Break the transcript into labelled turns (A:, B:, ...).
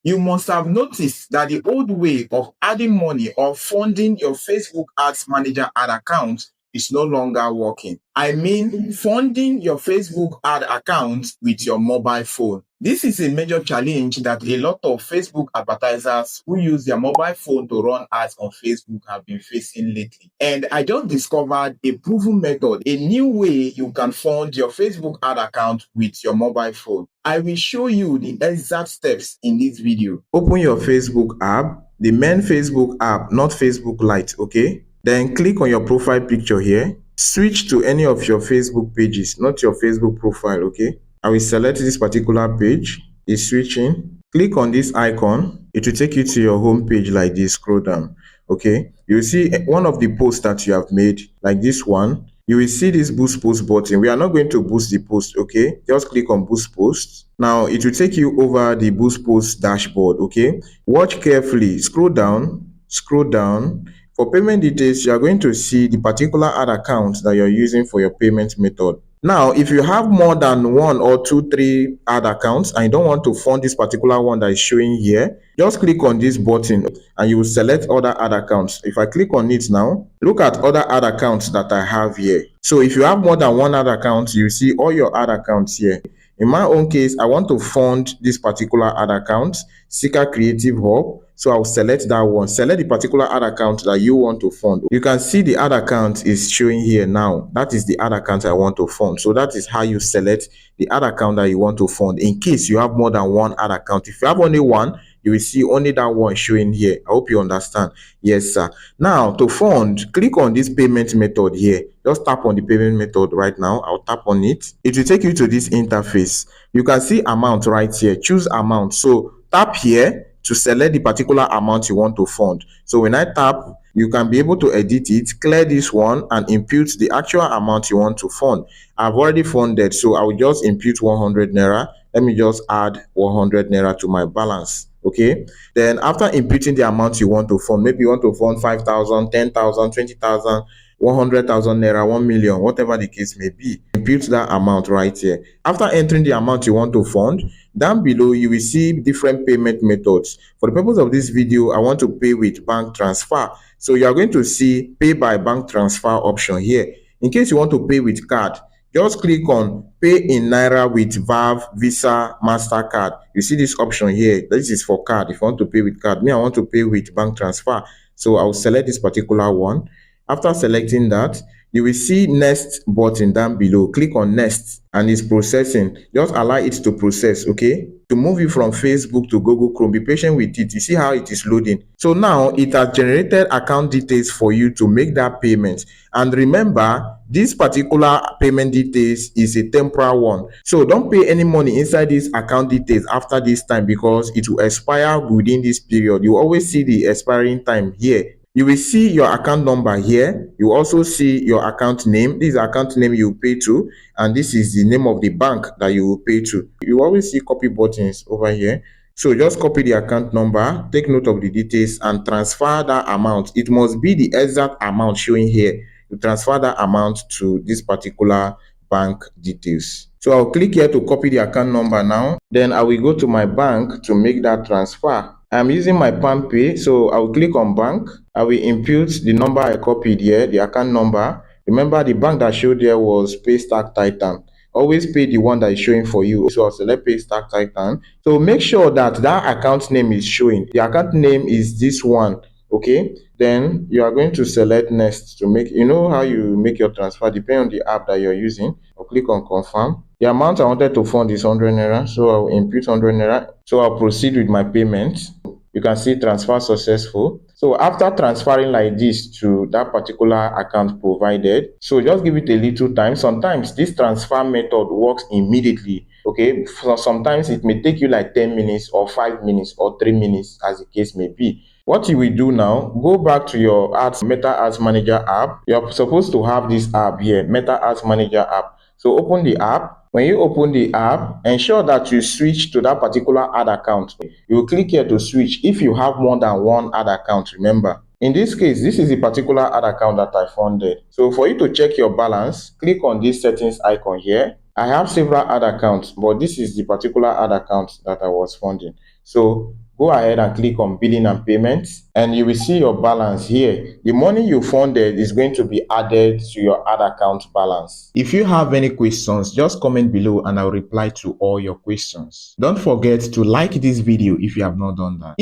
A: You must have noticed that the old way of adding money or funding your Facebook Ads Manager ad account is no longer working. I mean, funding your Facebook ad account with your mobile phone. This is a major challenge that a lot of Facebook advertisers who use their mobile phone to run ads on Facebook have been facing lately. And I just discovered a proven method, a new way you can fund your Facebook ad account with your mobile phone. I will show you the exact steps in this video. Open your Facebook app, the main Facebook app, not Facebook Lite, okay? Then click on your profile picture here. Switch to any of your Facebook pages, not your Facebook profile, okay? I will select this particular page. It's switching. Click on this icon. It will take you to your home page like this. Scroll down, okay? You will see one of the posts that you have made, like this one. You will see this boost post button. We are not going to boost the post, okay? Just click on boost post. Now it will take you over the boost post dashboard, okay? Watch carefully. Scroll down. For payment details, you are going to see the particular ad account that you're using for your payment method. Now, if you have more than 1 or 2, 3 ad accounts and you don't want to fund this particular one that is showing here, just click on this button and you will select other ad accounts. If I click on it now, look at other ad accounts that I have here. So if you have more than 1 ad account, you see all your ad accounts here. In my own case, I want to fund this particular ad account, 𝗟𝗏 Creative Hub. So I'll select that one. Select the particular ad account that you want to fund. You can see the ad account is showing here now. That is the ad account I want to fund. So that is how you select the ad account that you want to fund in case you have more than 1 ad account. If you have only one, you will see only that one showing here. I hope you understand. Yes, sir. Now, to fund, click on this payment method here. Just tap on the payment method right now. I'll tap on it. It will take you to this interface. You can see amount right here. Choose amount. So tap here to select the particular amount you want to fund. So when I tap, you can be able to edit it, clear this one, and impute the actual amount you want to fund. I've already funded, so I will just impute 100 Naira. Let me just add 100 Naira to my balance. Okay, then after imputing the amount you want to fund, maybe you want to fund 5,000, 10,000, 20,000, 100,000 Naira, 1 million, whatever the case may be, impute that amount right here. After entering the amount you want to fund, down below you will see different payment methods. For the purpose of this video, I want to pay with bank transfer. So you are going to see pay by bank transfer option here. In case you want to pay with card, just click on pay in Naira with 𝗓𝗏, Visa, MasterCard. You see this option here. This is for card. If you want to pay with card, me, I want to pay with bank transfer. So I'll select this particular one. After selecting that, you will see next button down below. Click on next and it's processing. Just allow it to process, okay? To move you from Facebook to Google Chrome, be patient with it. You see how it is loading. So now it has generated account details for you to make that payment. And remember, this particular payment details is a temporary one. So don't pay any money inside this account details after this time because it will expire within this period. You always see the expiring time here. You will see your account number here. You also see your account name. This is the account name you pay to, and this is the name of the bank that you will pay to. You always see copy buttons over here. So just copy the account number, take note of the details, and transfer that amount. It must be the exact amount showing here. You transfer that amount to this particular bank details. So I'll click here to copy the account number now. Then I will go to my bank to make that transfer. I'm using my PalmPay, so I'll click on bank. I will impute the number I copied here, the account number. Remember, the bank that showed there was Paystack Titan. Always pay the one that is showing for you. So I'll select Paystack Titan. So make sure that that account name is showing. The account name is this one, okay? Then you are going to select next to make, you know how you make your transfer depending on the app that you're using. I'll click on confirm. The amount I wanted to fund is 100 Naira, so I'll impute 100 Naira. So I'll proceed with my payment. You can see transfer successful. So after transferring like this to that particular account provided, so just give it a little time. Sometimes this transfer method works immediately. Okay, so sometimes it may take you like 10 minutes or 5 minutes or 3 minutes as the case may be. What you will do now, go back to your Meta Ads Manager app. You're supposed to have this app here, Meta Ads Manager app. So open the app. When you open the app, ensure that you switch to that particular ad account. You will click here to switch if you have more than 1 ad account, remember. In this case, this is the particular ad account that I funded. So for you to check your balance, click on this settings icon here. I have several ad accounts, but this is the particular ad account that I was funding. So go ahead and click on billing and payments, and you will see your balance here. The money you funded is going to be added to your ad account balance. If you have any questions, just comment below and I'll reply to all your questions. Don't forget to like this video if you have not done that.